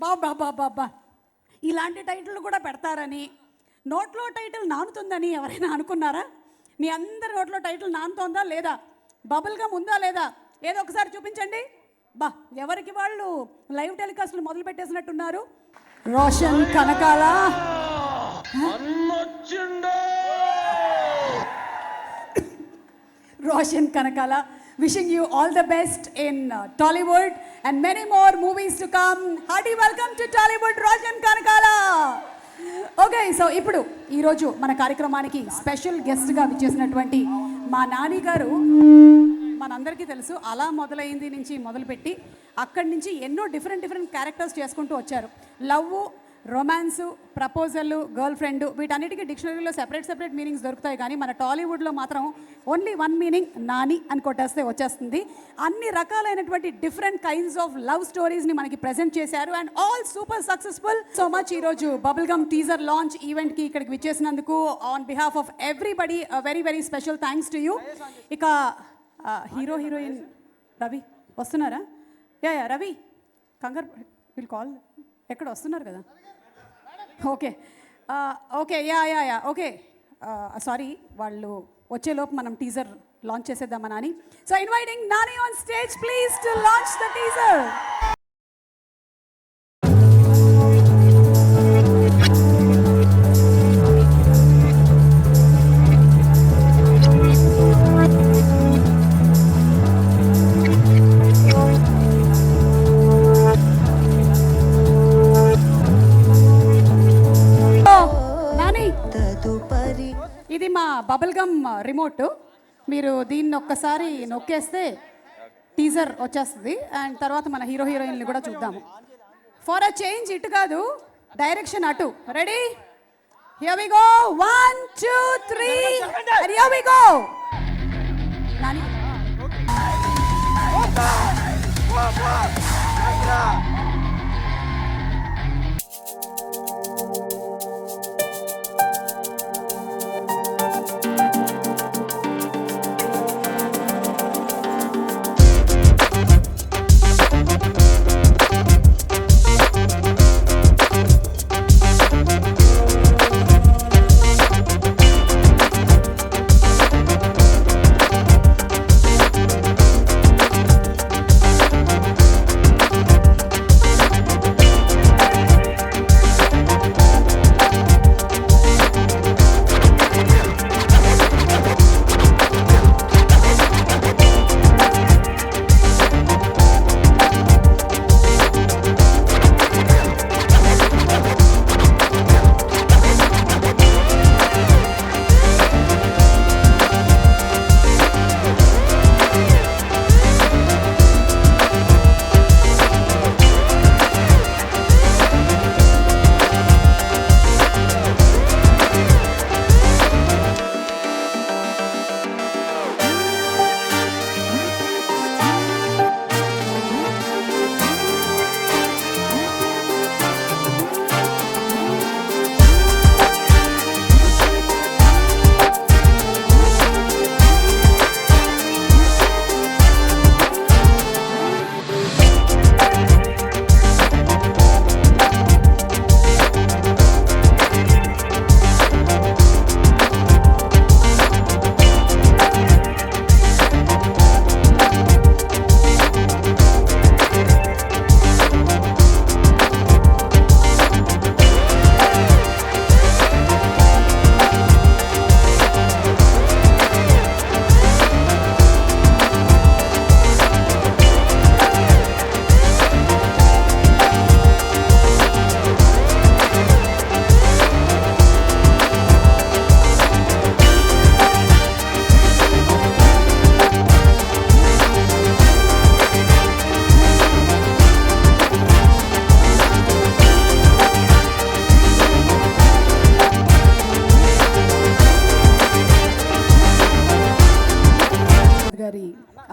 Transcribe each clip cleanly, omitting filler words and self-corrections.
బాబా బాబా బాబా ఇలాంటి టైటిల్ కూడా పెడతారని, నోట్లో టైటిల్ నానుతుందని ఎవరైనా అనుకున్నారా? మీ అందరి నోట్లో టైటిల్ నానుతోందా లేదా? బబుల్గా ఉందా లేదా? ఏదో ఒకసారి చూపించండి. బా, ఎవరికి వాళ్ళు లైవ్ టెలికాస్ట్లు మొదలు పెట్టేసినట్టున్నారు. Roshan Kanakala, Roshan Kanakala, wishing you all the best in Tollywood and many more movies to come. Hearty welcome to Tollywood, Roshan Kanakala. Okay, so ఇప్పుడు ఈరోజు మన కార్యక్రమానికి స్పెషల్ గెస్ట్గా విచ్చేసినటువంటి మా నాని గారు, మనందరికీ తెలుసు అలా మొదలైంది నుంచి మొదలుపెట్టి అక్కడి నుంచి ఎన్నో డిఫరెంట్ క్యారెక్టర్స్ చేసుకుంటూ వచ్చారు. Love, romance, proposal, girl friend, వీటన్నిటికీ డిక్షనరీలో సెపరేట్ మీనింగ్స్ దొరుకుతాయి. కానీ మన టాలీవుడ్లో మాత్రం ఓన్లీ వన్ మీనింగ్, నాని అని కొట్టేస్తే వచ్చేస్తుంది. అన్ని రకాలైనటువంటి డిఫరెంట్ కైండ్స్ ఆఫ్ లవ్ స్టోరీస్ని మనకి ప్రజెంట్ చేశారు and all super successful. So much ఈరోజు బబుల్ గమ్ టీజర్ లాంచ్ ఈవెంట్కి ఇక్కడికి విచ్చేసినందుకు on behalf of everybody very special thanks to you. ఇక హీరో హీరోయిన్ రవి వస్తున్నారా? యా రవి, కంగారు విల్ కాల్, ఎక్కడ వస్తున్నారు కదా? Okay okay yeah okay, sorry, వాళ్ళు వచ్చేలోపు మనం టీజర్ లాంచ్ చేసేద్దామా Nani? So inviting Nani on stage please to launch the teaser. ఇది మా బబుల్ గమ్ రిమోట్. మీరు దీన్ని ఒక్కసారి నొక్కేస్తే టీజర్ వచ్చేస్తుంది అండ్ తర్వాత మన హీరో హీరోయిన్ని కూడా చూద్దాము. ఫర్ అ చేంజ్ ఇటు కాదు, డైరెక్షన్ అటు. Ready? Here we go. 1 2 3 and here we go. Nani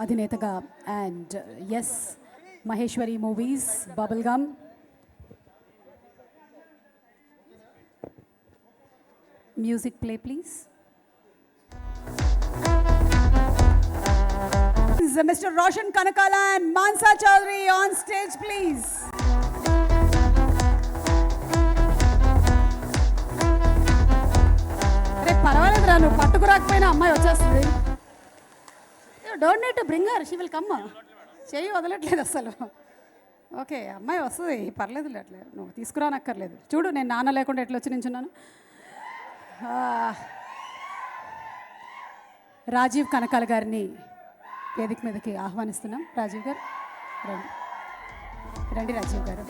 అధినేతగా and S Maheshwari movies bubble gum. Music play please. Mr. Roshan Kanakala and Mansa Chaudhary on stage please. పర్వాలేదురా, నువ్వు పట్టుకురాకపోయినా అమ్మాయి వచ్చేస్తుంది. Don't need to bring her, she will come. చెయ్యి వదలట్లేదు అసలు. Okay, అమ్మాయి వస్తుంది, పర్లేదు అట్లే, నువ్వు తీసుకురానక్కర్లేదు. చూడు నేను నాన్న లేకుండా ఎట్లా వచ్చి నించున్నాను. రాజీవ్ కనకాల గారిని వేదిక మీదకి ఆహ్వానిస్తున్నాం. రాజీవ్ గారు రండి, రండి రాజీవ్ గారు.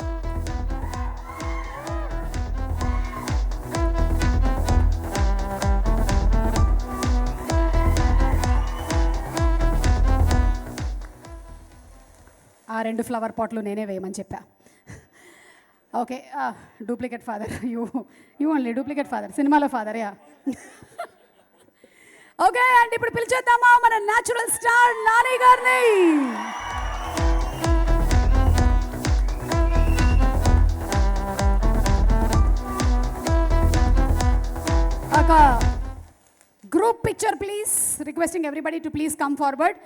ఆ 2 ఫ్లవర్ పాట్లు నేనే వేయమని చెప్పా. Okay, duplicate father, you only duplicate father, సినిమాలో ఫాదర్. యా ఓకే, అండ్ ఇప్పుడు పిలిచేద్దామా మన న్యాచురల్ స్టార్ నాని గారిని. ఒక group picture please, requesting everybody to please come forward.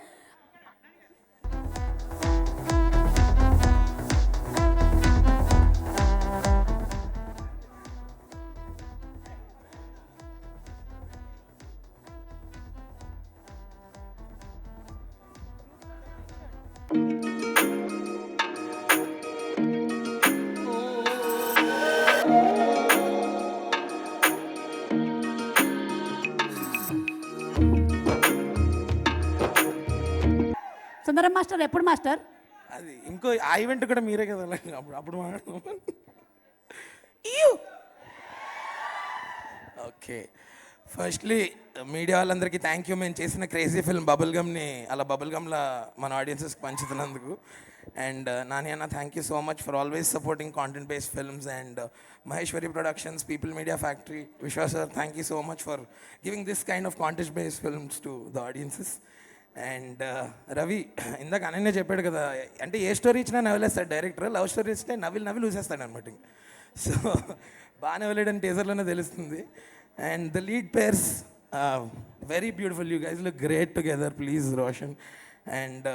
Sundaram master ఎప్పుడు మాస్టర్? అది ఇంకో ఆ ఈవెంట్ కూడా మీరే కదా, అప్పుడు అప్పుడు ఓకే. ఫస్ట్లీ మీడియా వాళ్ళందరికీ థ్యాంక్ యూ. మేము చేసిన క్రేజీ ఫిల్మ్ బబుల్ గమ్ని అలా బబుల్ గమ్లా మన ఆడియన్సెస్కి పంచుతున్నందుకు. అండ్ నాని అన్న, thank you so much for always supporting content based films. And Maheshwari productions, people media factory, Vishwas sir, thank you so much for giving this kind of content based films to the audiences. And Ravi ఇందాక అనన్య చెప్పాడు కదా, అంటే ఏ story ఇచ్చినా నవ్వులేస్తాడు director, love story ఇస్తే నవ్వులు చూసేస్తాడు అనమాట. So బాగా నవ్వలేడని టీజర్లోనే తెలుస్తుంది. And the lead pairs very beautiful, you guys look great together, please Roshan. And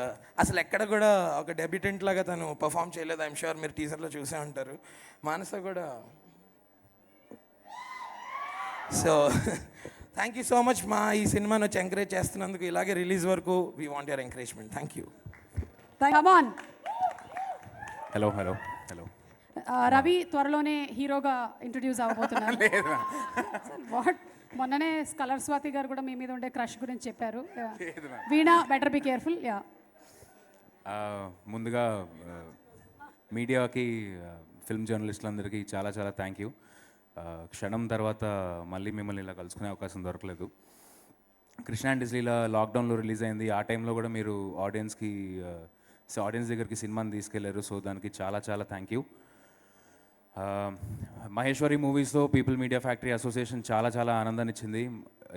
అసలు ఎక్కడ కూడా ఒక డెబ్యూటెంట్ లాగా తను పర్ఫామ్ చేయలేదు. ఐఎమ్ షూర్ మీరు టీజర్లో చూసే ఉంటారు. మానస కూడా. So thank you so much మా ఈ సినిమాను వచ్చి ఎంకరేజ్ చేస్తున్నందుకు. ఇలాగే రిలీజ్ వరకు we want your encouragement. Thank you. Hello hello hello. Ravi త్వరలోనే హీరోగా ఇంట్రొడ్యూస్ అవ్వబోతున్నారు. వాట్, మొన్ననే కలర్ స్వాతి గారు కూడా మీ మీద ఉండే క్రష్ గురించి చెప్పారు. వీణా, బెటర్ బి కేర్ఫుల్. యా, ముందుగా మీడియాకి, ఫిల్మ్ జర్నలిస్టులందరికీ చాలా చాలా థ్యాంక్ యూ. క్షణం తర్వాత మళ్ళీ మిమ్మల్ని ఇలా కలుసుకునే అవకాశం దొరకలేదు. కృష్ణ అండ్ డిజ్లీలా లాక్డౌన్లో రిలీజ్ అయింది. ఆ టైంలో కూడా మీరు ఆడియన్స్ దగ్గరికి సినిమాని తీసుకెళ్లారు. సో దానికి చాలా చాలా థ్యాంక్ యూ. మహేశ్వరి మూవీస్తో పీపుల్ మీడియా ఫ్యాక్టరీ అసోసియేషన్ చాలా చాలా ఆనందాన్ని ఇచ్చింది.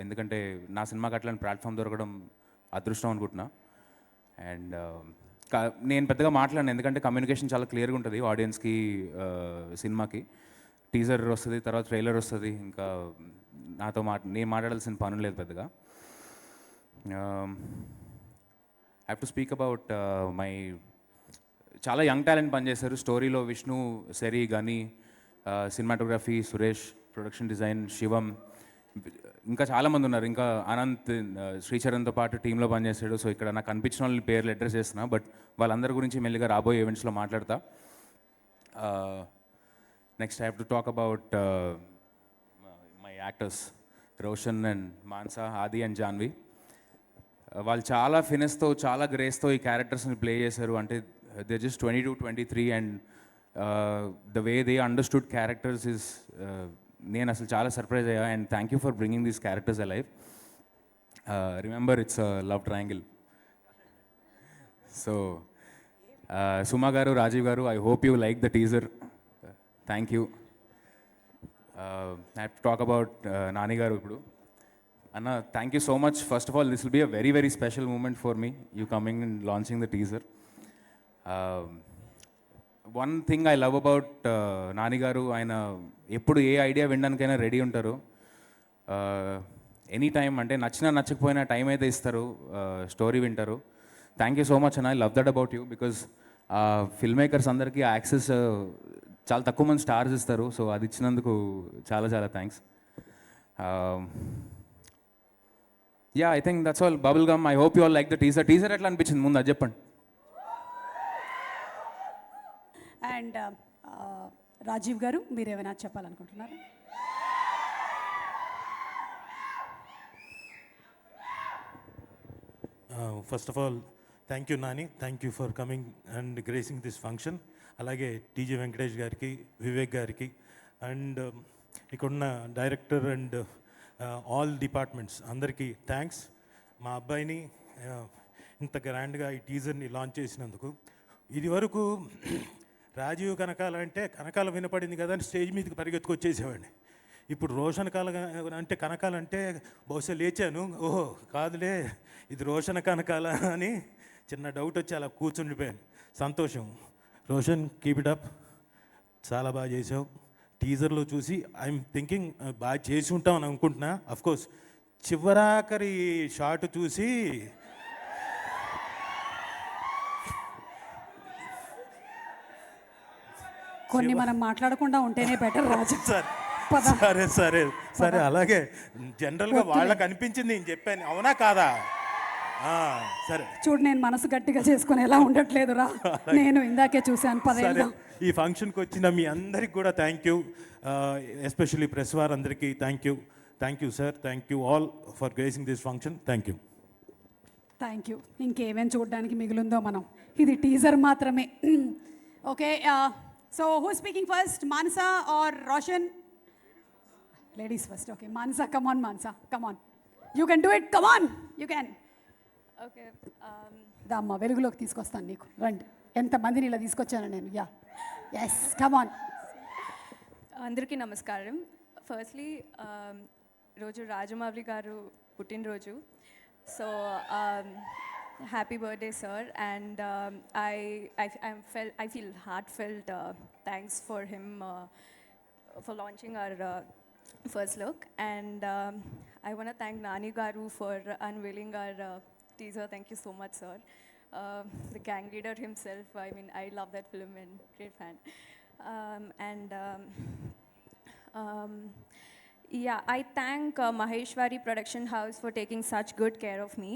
ఎందుకంటే నా సినిమాకి అట్లాంటి ప్లాట్ఫామ్ దొరకడం అదృష్టం అనుకుంటున్నా. అండ్ నేను పెద్దగా మాట్లాడను, ఎందుకంటే కమ్యూనికేషన్ చాలా క్లియర్గా ఉంటుంది ఆడియన్స్కి. సినిమాకి టీజర్ వస్తుంది, తర్వాత ట్రైలర్ వస్తుంది, ఇంకా నేను మాట్లాడాల్సిన పనులు లేదు పెద్దగా. Have to speak about my చాలా యంగ్ టాలెంట్ పనిచేశారు స్టోరీలో. విష్ణు, సెరీ, గని, సినిమాటోగ్రఫీ సురేష్, ప్రొడక్షన్ డిజైన్ శివం, ఇంకా చాలామంది ఉన్నారు. ఇంకా అనంత్, శ్రీచరణ్తో పాటు టీంలో పనిచేశాడు. సో ఇక్కడ నాకు అనిపించిన వాళ్ళని పేర్లు అడ్రస్ చేస్తున్నా, బట్ వాళ్ళందరి గురించి మెల్లిగా రాబోయే ఈవెంట్స్లో మాట్లాడతా. Next I have to talk about my actors Roshan and Mansa, ఆది అండ్ జాన్వి. వాళ్ళు చాలా ఫినెస్తో, చాలా గ్రేస్తో ఈ క్యారెక్టర్స్ని ప్లే చేశారు. అంటే they just 22, 23 and the way they understood characters is, నేను అసలు చాలా సర్ప్రైజ్ అయ్యా. And thank you for bringing these characters alive. Remember, it's love triangle. So Suma garu, Rajeev garu, I hope you like the teaser. Thank you. I have to talk about Nani garu ఇప్పుడు. అన్న, thank you so much. First of all, this will be a very very special moment for me, you coming and launching the teaser. One thing I love about Nani గారు, ఆయన ఎప్పుడు ఏ idea వినడానికైనా ready ఉంటారు. Any time, అంటే నచ్చినా నచ్చకపోయినా time అయితే ఇస్తారు, story వింటారు. థ్యాంక్ యూ సో మచ్ అన్న, I love that about you. Because film makers అందరికీ యాక్సెస్ చాలా తక్కువ మంది స్టార్స్ ఇస్తారు. సో అది ఇచ్చినందుకు చాలా చాలా thanks. Yeah I think that's all Bubble Gum. I hope you all like the teaser. Teaser ఎట్లా అనిపించింది ముందు అది చెప్పండి. అండ్ రాజీవ్ గారు మీరు ఏమైనా చెప్పాలనుకుంటున్నారా? First of all thank you Nani, thank you for coming and gracing this function. అలాగే టీజీ వెంకటేష్ గారికి, వివేక్ గారికి అండ్ ఇక్కడున్న డైరెక్టర్ అండ్ ఆల్ డిపార్ట్మెంట్స్ అందరికీ థ్యాంక్స్. మా అబ్బాయిని ఇంత గ్రాండ్గా ఈ టీజర్ని లాంచ్ చేసినందుకు. ఇది వరకు రాజీవ్ కనకాల అంటే కనకాల వినపడింది కదా అని స్టేజ్ మీదకి పరిగెత్తుకొచ్చేసేవాడిని. ఇప్పుడు రోషన్ కాల అంటే కనకాలంటే బహుశా లేచాను, ఓహో కాదులే ఇది రోషన్ కనకాల అని చిన్న డౌట్ వచ్చి అలా కూర్చుండిపోయాను. సంతోషం. రోషన్, కీప్ ఇట్ అప్, చాలా బాగా చేసావు. టీజర్లో చూసి ఐఎమ్ థింకింగ్ బాగా చేసి ఉంటామని అనుకుంటున్నా. అఫ్కోర్స్ చివరాఖరి షాట్ చూసి కొన్ని మనం మాట్లాడకుండా ఉంటేనే బెటర్ రాజు. పద. సరే సరే సరే అలాగే జనరల్గా వాళ్ళకి అనిపించింది నేను చెప్పాను, అవునా కాదా? సరే చూడు నేను మనసు గట్టిగా చేసుకుని ఎలా ఉండట్లేదు రా, నేను ఇందాకే చూశాను. సరే, పదేళ్దాం. ఈ ఫంక్షన్కి వచ్చిన మీ అందరికి కూడా థ్యాంక్ యూ, ఎస్పెషల్లీ ప్రెస్ వారందరికీ thank you. Thank you sir, thank you all for gracing this function. Thank you. Thank you. ఇంకేమేం చూడడానికి మిగిలిందో మనం, ఇది టీజర్ మాత్రమే. Okay, so who speaking first, Manasa or Roshan? Ladies first. Okay, Manasa, come on Manasa, come on, you can do it, come on, you can. Okay, దామ్మా వెలుగులోకి తీసుకొస్తాను నీకు, రండి. ఎంతమందిని ఇలా తీసుకొచ్చాను నేను. Yeah, yes, come on. అందరికీ నమస్కారం. ఫస్ట్లీ రోజు రాజమౌళి గారు పుట్టినరోజు, so happy birthday sir. And I feel heartfelt thanks for him for launching our first look. And I want to thank Nani Garu for unveiling our teaser. Thank you so much, sir. The gang leader himself, I mean, I love that film and great fan. Yeah, I thank Maheshwari Production House for taking such good care of me.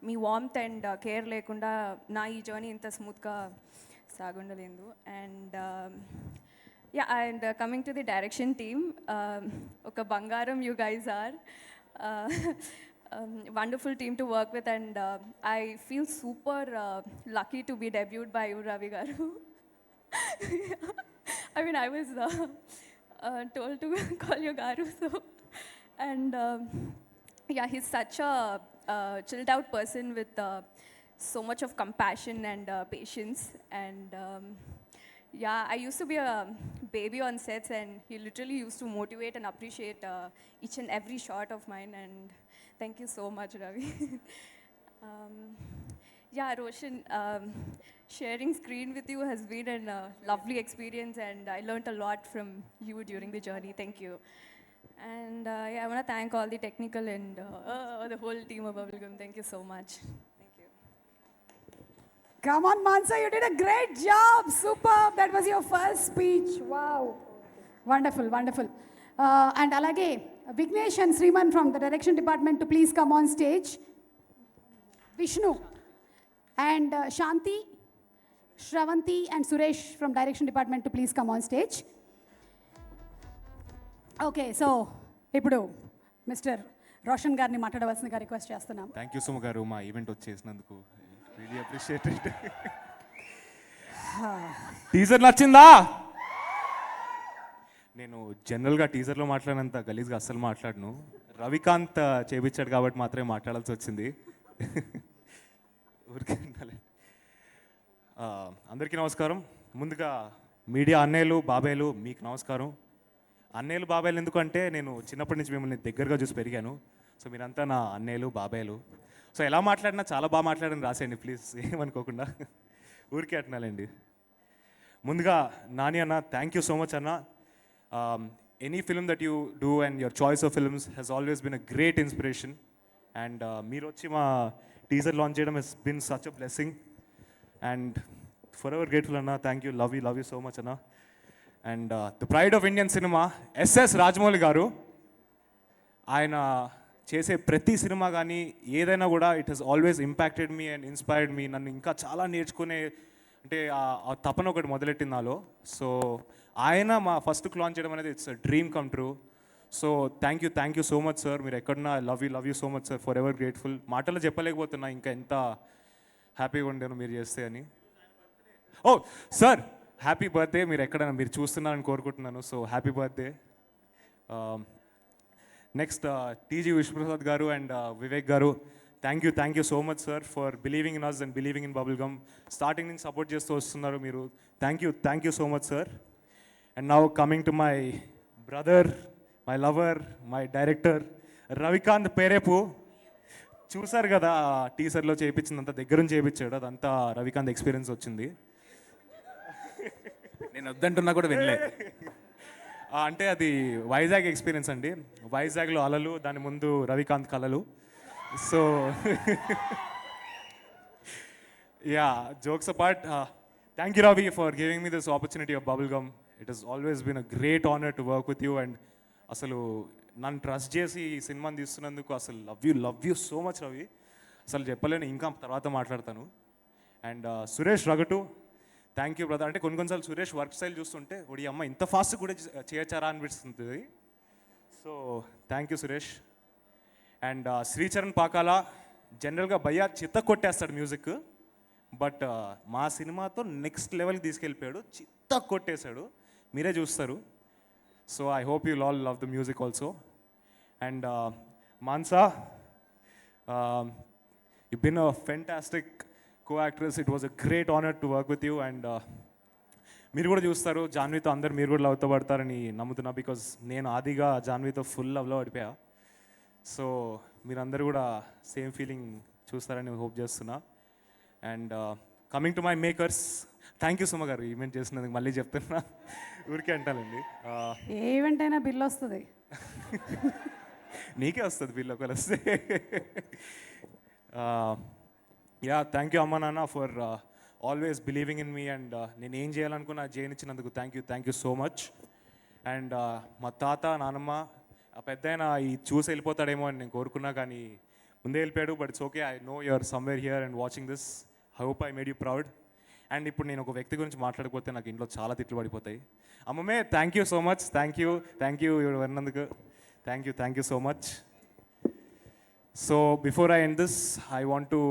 మీ warmth and care లేకుండా నా ఈ journey ఇంత స్మూత్గా సాగుండలేదు. And yeah, and coming to the direction team, ఒక బంగారం you guys are. Wonderful team to work with, and I feel super lucky to be debuted by you, Ravi Garu. I mean, I was told to call you Garu, so. And yeah, he's such a chilled out person with so much of compassion and patience. And yeah, I used to be a baby on sets, and he literally used to motivate and appreciate each and every shot of mine. And thank you so much, Ravi. Yeah, Roshan, sharing screen with you has been a lovely experience, and I learned a lot from you during the journey. Thank you. And yeah, I want to thank all the technical and the whole team of Bubblegum. Thank you so much. Thank you. Come on, Mansa, you did a great job. Superb. That was your first speech. Wow. Wonderful, wonderful. And alage, Vignesh and Sriman from the direction department to please come on stage. Vishnu and Shanti, Shravanti and Suresh from direction department to please come on stage. Okay, so ఇప్పుడు mister Roshan గారిని మాట్లాడవలసిందిగా request చేస్తున్నాం. Thank you Suma garu మా event వచ్చేసినందుకు. Really appreciate it. Teaser నచ్చిందా? నేను జనరల్గా టీజర్లో మాట్లాడినంత గలీజ్గా అస్సలు మాట్లాడను. రవికాంత్ చేపించాడు కాబట్టి మాత్రమే మాట్లాడాల్సి వచ్చింది. ఊరికే అందరికీ నమస్కారం. ముందుగా మీడియా అన్నయ్యలు బాబాయ్లు మీకు నమస్కారం. అన్నయ్యలు బాబాయ్లు ఎందుకంటే నేను చిన్నప్పటి నుంచి మిమ్మల్ని దగ్గరగా చూసి పెరిగాను. సో మీరంతా నా అన్నయ్యలు బాబాయ్లు. సో ఎలా మాట్లాడినా చాలా బాగా మాట్లాడని రాసేయండి ప్లీజ్, ఏమనుకోకుండా. ఊరికే అట్నాలండి. ముందుగా నాని అన్న, థ్యాంక్ యూ సో మచ్ అన్న. Any film that you do and your choice of films has always been a great inspiration. And మీరు వచ్చి మా టీజర్ లాంచ్ చేయడం has been such a blessing. And forever grateful అన్న. Thank you, love you so much అన్న. And the pride of Indian cinema SS Rajamouli garu, ఆయన చేసే ప్రతి cinema కానీ ఏదైనా కూడా it has always impacted me and inspired me. నన్ను ఇంకా చాలా నేర్చుకునే అంటే ఆ తపన ఒకటి మొదలెట్టింది నాలో. సో ఆయన మా ఫస్ట్ లాంచ్ చేయడం అనేది it's dream come true. So thank you so much sir. మీరు ఎక్కడున్నా love you so much sir. Forever grateful. మాటల్లో చెప్పలేకపోతున్నా ఇంకా ఎంత హ్యాపీగా ఉండాను మీరు చేస్తే అని. Oh sir, happy birthday. మీరు ఎక్కడైనా మీరు చూస్తున్నారని కోరుకుంటున్నాను. So happy birthday. Next TG Vishwaprasad గారు అండ్ వివేక్ గారు, thank you so much sir for believing in us and believing in Bubble Gum. Starting నుంచి సపోర్ట్ చేస్తూ వస్తున్నారు మీరు. Thank you so much sir. And now coming to my brother, my lover, my director Ravikanth Perepu. చూసారు కదా టీజర్లో చేయించిందంతా దగ్గర నుంచి చేయించాడు. అదంతా రవికాంత్ ఎక్స్పీరియన్స్ వచ్చింది. నేను వద్దంటున్నా కూడా వినలే. అంటే అది వైజాగ్ ఎక్స్పీరియన్స్ అండి. వైజాగ్లో అలలు, దాని ముందు రవికాంత్ కళలు. So yeah, jokes apart, thank you Ravi for giving me this opportunity of bubble gum. It has always been a great honour to work with you. And అసలు నన్ను ట్రస్ట్ చేసి ఈ సినిమాని తీస్తున్నందుకు అసలు love you so much Ravi. అసలు చెప్పలేను, ఇంకా తర్వాత మాట్లాడతాను. And Suresh Ragatu, thank you brother. అంటే కొన్నిసార్లు సురేష్ వర్క్ స్టైల్ చూస్తుంటే ఒడి అమ్మ ఇంత ఫాస్ట్ కూడా చేయచారా అనిపిస్తుంది. So thank you Suresh. And Sricharan Pakala, జనరల్గా భయ్యా చిత్త కొట్టేస్తాడు మ్యూజిక్, బట్ మా సినిమాతో నెక్స్ట్ లెవెల్కి తీసుకెళ్ళిపోయాడు. చిత్త కొట్టేశాడు, మీరే చూస్తారు. So I hope you all love the music also. And Mansa, you been a fantastic co-actress. It was a great honor to work with you. And మీరు కూడా చూస్తారు జాన్వీతో, అందరు మీరు కూడా లవ్తో పడతారని నమ్ముతున్నా. బికాజ్ నేను ఆదిగా జాన్వీతో ఫుల్ లవ్లో పడిపోయా. సో మీరందరూ కూడా సేమ్ ఫీలింగ్ చూస్తారని హోప్ చేస్తున్నా. And coming to my makers, thank you Suma గారు ఈవెంట్ చేసినందుకు. మళ్ళీ చెప్తున్నా, ఊరికే అంటానండి. ఏ ఈవెంట్ అయినా బిల్ వస్తుంది. నీకే వస్తుంది బిల్ ఒకవేళ వస్తే. యా, థ్యాంక్ యూ అమ్మ నాన్న for always believing in me. And నేను ఏం చేయాలనుకున్నా చేయనిచ్చినందుకు thank you so much. And మా తాత నానమ్మ, ఆ పెద్ద ఆయన ఈ చూసి వెళ్ళిపోతాడేమో అని నేను కోరుకున్నా, కానీ ముందే వెళ్ళిపోయాడు. But it's okay, I know you're somewhere here and watching this. I hope I made you proud. And ఇప్పుడు నేను ఒక వ్యక్తి గురించి మాట్లాడకపోతే నాకు ఇంట్లో చాలా తిట్లు పడిపోతాయి. అమ్మమ్మే, thank you so much. Thank you విన్నందుకు. Thank you so much. So before I end this, I want to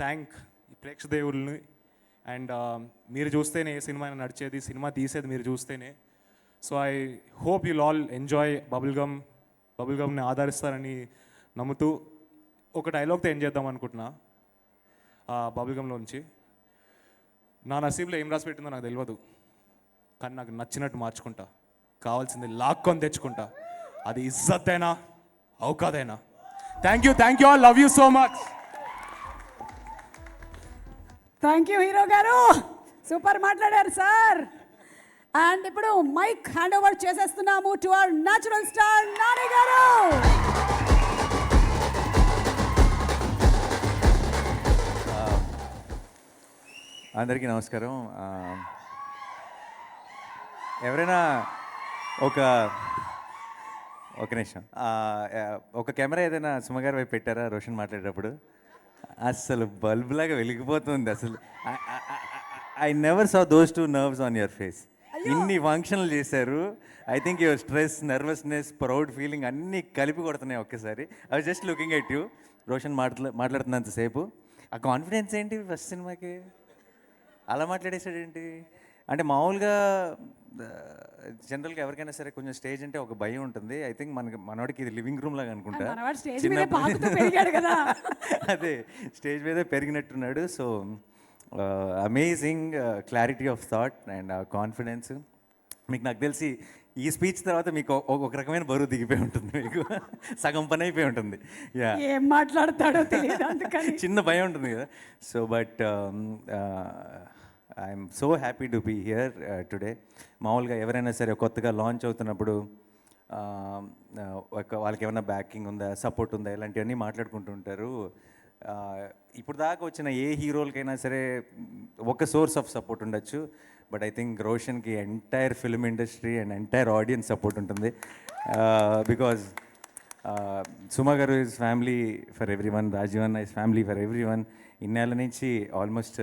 thank ఈ ప్రేక్షదేవుల్ని. అండ్ మీరు చూస్తేనే ఏ సినిమా అయినా నడిచేది, సినిమా తీసేది మీరు చూస్తేనే. So I hope you'll all enjoy బబుల్గమ్ని ఆదరిస్తారని నమ్ముతూ ఒక డైలాగ్తో ఏం చేద్దాం అనుకుంటున్నా. బబుల్గమ్లో నుంచి, నా నసీబ్లో ఏం రాసి పెట్టిందో నాకు తెలియదు, కానీ నాకు నచ్చినట్టు మార్చుకుంటా. కావాల్సింది లాక్కొని తెచ్చుకుంటా. అది ఇజ్జత్ అయినా ఔకాదైనా. Thank you all, love you so much. Thank you hero garu, super మాట్లాడారు సార్. అండ్ ఇప్పుడు మైక్ హ్యాండ్ ఓవర్ చేసేస్తున్నాము to our natural star Nani garu. అందరికీ నమస్కారం. ఎవరైనా ఒక నిమిషం, ఒక కెమెరా ఏదైనా సుమగారి వైపు పెట్టారా రోషన్ మాట్లాడేటప్పుడు? అసలు బల్బులాగా వెలిగిపోతుంది. అసలు I never saw those two nerves on your face. ఇన్ని ఫంక్షన్లు చేశారు. I think your stress, nervousness, proud feeling అన్నీ కలిపి కొడుతున్నాయి ఒకేసారి. I was just looking at you. Roshan మాట్లాడుతున్నంతసేపు ఆ కాన్ఫిడెన్స్ ఏంటి ఫస్ట్ సినిమాకి? అలా మాట్లాడేసాడేంటి అంటే, మామూలుగా జనరల్గా ఎవరికైనా సరే కొంచెం స్టేజ్ అంటే ఒక భయం ఉంటుంది. ఐ థింక్ మనవాడికి ఇది లివింగ్ రూమ్ లాగా అనుకుంటా. అదే స్టేజ్ మీదే పెరిగినట్టున్నాడు. So amazing clarity of thought and confidence. మీకు నాకు తెలిసి ఈ స్పీచ్ తర్వాత మీకు ఒక రకమైన బరువు దిగిపోయి ఉంటుంది, మీకు సగం పని అయిపోయి ఉంటుంది. యా, ఏం మాట్లాడతాడో తెలియదు అందుకని చిన్న భయం ఉంటుంది కదా. So but I'm so happy to be here today. మామూలుగా ఎవరైనా సరే కొత్తగా లాంచ్ అవుతున్నప్పుడు వాళ్ళకి ఏమైనా బ్యాకింగ్ ఉందా, సపోర్ట్ ఉందా, ఇలాంటివన్నీ మాట్లాడుకుంటుంటారు. ఇప్పుడు దాకా వచ్చిన ఏ హీరోలకైనా సరే ఒక సోర్స్ ఆఫ్ సపోర్ట్ ఉండొచ్చు. బట్ ఐ థింక్ రోషన్కి entire film industry and entire audience support ఉంటుంది. Because Suma garu is family for everyone, Rajeev అన్న is family for everyone. ఇన్నేళ్ళ నుంచి ఆల్మోస్ట్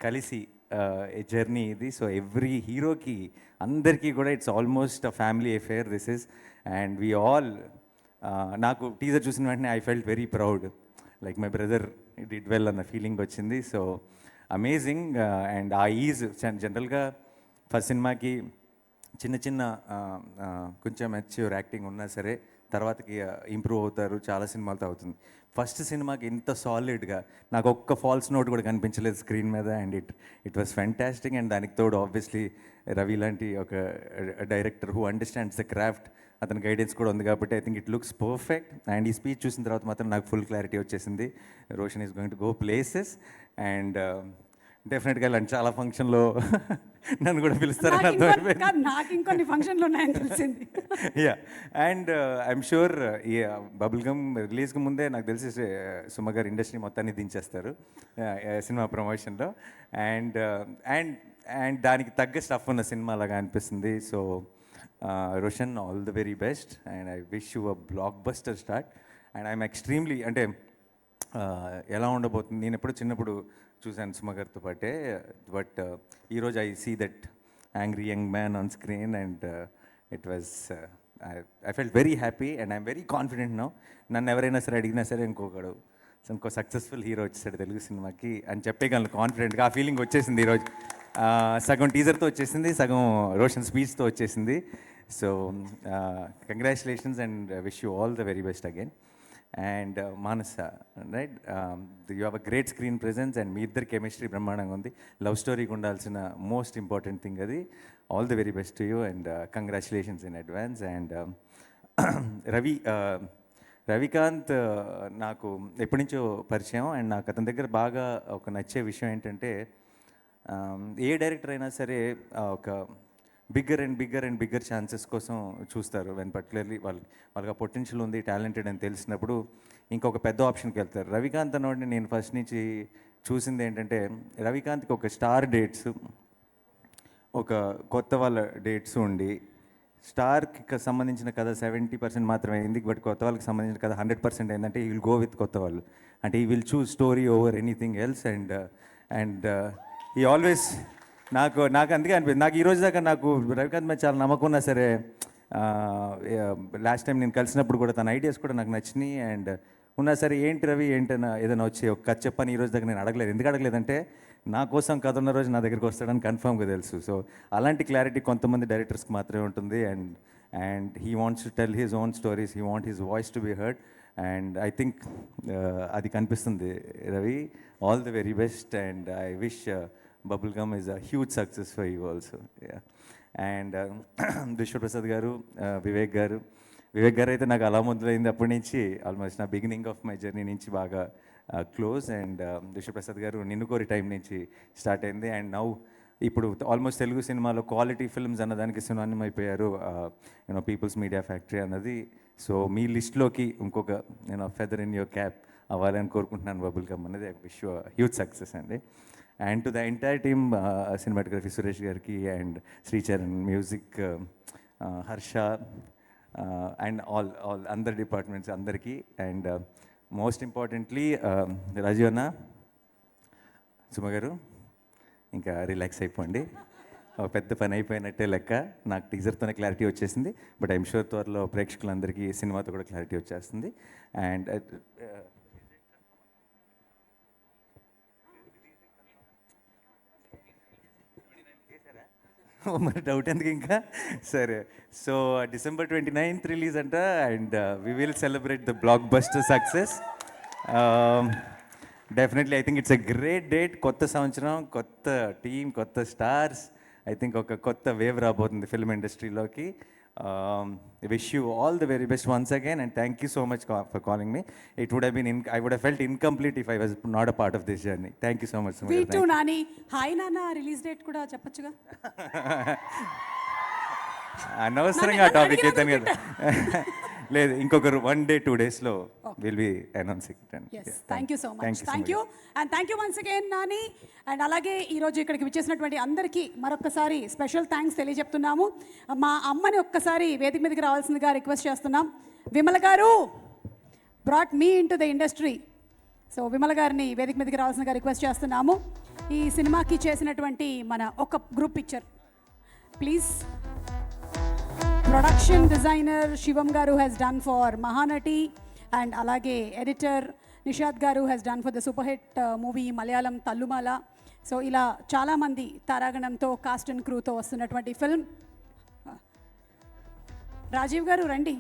కలిసి జర్నీ ఇది. సో ఎవ్రీ హీరోకి అందరికీ కూడా it's almost a family affair this is. And we all, నాకు టీజర్ చూసిన వెంటనే I felt very proud, like my brother did well అన్న ఫీలింగ్ వచ్చింది. So amazing. అండ్ ఆ ఈజ్ జనరల్గా ఫస్ట్ సినిమాకి చిన్న చిన్న కొంచెం మెచ్యూర్ యాక్టింగ్ ఉన్నా సరే తర్వాతకి ఇంప్రూవ్ అవుతారు, చాలా సినిమాలతో అవుతుంది. ఫస్ట్ సినిమాకి ఇంత సాలిడ్గా నాకు ఒక్క ఫాల్స్ నోట్ కూడా కనిపించలేదు స్క్రీన్ మీద. And it was fantastic. And దానికి తోడు ఆబ్వియస్లీ రవి లాంటి ఒక director who understands the craft, అతని గైడెన్స్ కూడా ఉంది కాబట్టి I think it looks perfect. And ఈ స్పీచ్ చూసిన తర్వాత మాత్రం నాకు ఫుల్ క్లారిటీ వచ్చేసింది, Roshan is going to go places. And డెఫినెట్గా ఇలాంటి చాలా ఫంక్షన్లో నన్ను కూడా పిలుస్తారని అర్థమైపోయింది. నాకు ఇంకొన్ని ఫంక్షన్లు ఉన్నాయని తెలిసింది. యా. అండ్ ఐఎమ్ షూర్ ఈ బబుల్ గమ్ రిలీజ్కి ముందే నాకు తెలిసి సుమ గారు ఇండస్ట్రీ మొత్తాన్ని దించేస్తారు సినిమా ప్రమోషన్లో. అండ్ అండ్ అండ్ దానికి తగ్గ స్టఫ్ ఉన్న సినిమా లాగా అనిపిస్తుంది. So Roshan, all the very best and I wish you a block buster start. And I'm extremely, అంటే ఎలా ఉండబోతుంది, నేను ఎప్పుడు చిన్నప్పుడు చూశాను సుమ గారితో పాటే, బట్ ఈరోజు I see that angry young man on screen and it was I felt very happy and I'm very confident now. నన్ను ఎవరైనా సరే అడిగినా సరే ఇంకో సక్సెస్ఫుల్ హీరో వచ్చేసాడు తెలుగు సినిమాకి అని చెప్పగలను కాన్ఫిడెంట్గా. ఆ ఫీలింగ్ వచ్చేసింది ఈరోజు. సగం టీజర్తో వచ్చేసింది, సగం రోషన్ స్పీచ్తో వచ్చేసింది. So congratulations and wish you all the very best again. And Manasa, right, you have a great screen presence and మీ ఇద్దరు కెమిస్ట్రీ బ్రహ్మాండంగా ఉంది. లవ్ స్టోరీకి ఉండాల్సిన మోస్ట్ ఇంపార్టెంట్ థింగ్ అది. All the very best to you and congratulations in advance. And Ravikanth నాకు ఎప్పటి నుంచో పరిచయం. అండ్ నాకు అతని దగ్గర బాగా ఒక నచ్చే విషయం ఏంటంటే, ఏ డైరెక్టర్ అయినా సరే ఒక బిగ్గర్ అండ్ బిగ్గర్ ఛాన్సెస్ కోసం చూస్తారు. వెన్ పర్టికులర్లీ వాళ్ళకి ఆ పొటెన్షియల్ ఉంది, టాలెంటెడ్ అని తెలిసినప్పుడు ఇంకొక పెద్ద ఆప్షన్కి వెళ్తారు. రవికాంత్ అన్నోడిని నేను ఫస్ట్ నుంచి చూసింది ఏంటంటే, రవికాంత్కి ఒక స్టార్ డేట్స్, ఒక కొత్త వాళ్ళ డేట్స్ ఉండి, స్టార్కి సంబంధించిన కథ 70% మాత్రమే అయింది, బట్ కొత్త వాళ్ళకి సంబంధించిన కథ 100% అయిందంటే ఈ విల్ గో విత్ కొత్త వాళ్ళు. అంటే ఈ will choose story over anything else. And ఈ ఆల్వేస్ నాకు అందుకే అనిపించింది. నాకు ఈ రోజు దాకా నాకు రవికాంత్ మీద చాలా నమ్మకం ఉన్నా సరే, లాస్ట్ టైం నేను కలిసినప్పుడు కూడా తన ఐడియాస్ కూడా నాకు నచ్చినాయి. అండ్ ఉన్నా సరే ఏంటి రవి ఏంటన్నా ఏదైనా వచ్చి ఒక కథ చెప్పని ఈ రోజు దాకా నేను అడగలేదు. ఎందుకు అడగలేదంటే నా కోసం కథ ఉన్న రోజు నా దగ్గరికి వస్తాడని కన్ఫర్మ్గా తెలుసు. సో అలాంటి క్లారిటీ కొంతమంది డైరెక్టర్స్కి మాత్రమే ఉంటుంది. And he wants to tell his own stories, he want his voice to be heard. And I think అది కనిపిస్తుంది Ravi. All the very best and I wish Bubblegum is a huge success for you also. Yeah. And Vishwaprasad గారు, వివేక్ గారు అయితే నాకు అలా మొదలైంది అప్పటి నుంచి, ఆల్మోస్ట్ నా బిగినింగ్ ఆఫ్ మై జర్నీ నుంచి బాగా క్లోజ్. అండ్ విశ్వప్రసాద్ గారు నిన్ను కోరి టైం నుంచి స్టార్ట్ అయింది. అండ్ నౌ ఇప్పుడు ఆల్మోస్ట్ తెలుగు సినిమాలో క్వాలిటీ ఫిల్మ్స్ అన్నదానికి సినిమాన్యం అయిపోయారు యూనో పీపుల్స్ మీడియా ఫ్యాక్టరీ అన్నది. సో మీ లిస్ట్లోకి ఇంకొక నేను ఫెదర్ ఇన్ యువర్ క్యాప్ అవ్వాలని కోరుకుంటున్నాను బబుల్గమ్ అన్నది. విష్ యూ హ్యూజ్ సక్సెస్ అండి. And to the entire team, cinematography Suresh గారికి and Sricharan, music Harsha and all అందర్ డిపార్ట్మెంట్స్ అందరికీ. అండ్ మోస్ట్ ఇంపార్టెంట్లీ రాజీవ్ అన్న, సుమ గారు ఇంకా రిలాక్స్ అయిపోండి, ఒక పెద్ద పని అయిపోయినట్టే లెక్క. నాకు టీజర్తోనే క్లారిటీ వచ్చేసింది, బట్ ఐఎమ్ షూర్ త్వరలో ప్రేక్షకులందరికీ సినిమాతో కూడా క్లారిటీ వచ్చేస్తుంది. అండ్ మరి డౌట్ ఎందుకు ఇంకా, సరే. సో December 29th రిలీజ్ అంట. And we will celebrate the block buster success. Definitely I think it's a great date. కొత్త సంవత్సరం, కొత్త టీమ్, కొత్త స్టార్స్. ఐ థింక్ ఒక కొత్త వేవ్ రాబోతుంది ఫిల్మ్ ఇండస్ట్రీలోకి. Wish you all the very best once again and thank you so much for calling me. It would have been I would have felt incomplete if I was not a part of this journey. Thank you so much. V2 Nani, hi Nanna release date కూడా చెప్పొచ్చుగా. అనవసరంగా topic అవుతాను కదా. లేదు ఇంకొకరు 1 day 2 daysలో will be announcing. Yes thank you so much. Thank you and thank you once again Nani. And అలాగే ఈరోజు ఇక్కడికి విచ్చేసినటువంటి అందరికీ మరొకసారి స్పెషల్ థ్యాంక్స్ తెలియజెప్తున్నాము. మా అమ్మని ఒక్కసారి వేదిక మీదకి రావాల్సిందిగా రిక్వెస్ట్ చేస్తున్నాం. విమల గారు brought me in to the industry. So Vimala గారిని వేదిక మీదకి రావాల్సిందిగా రిక్వెస్ట్ చేస్తున్నాము. ఈ సినిమాకి చేసినటువంటి మన ఒక group picture please. Production designer Shivam garu has done for Mahanati and అలాగే editor Nishad garu has done for the super hit movie Malayalam Thallumaala. So ఇలా చాలామంది తారాగణంతో కాస్ట్ అండ్ క్రూతో వస్తున్నటువంటి ఫిల్మ్. రాజీవ్ గారు రండి.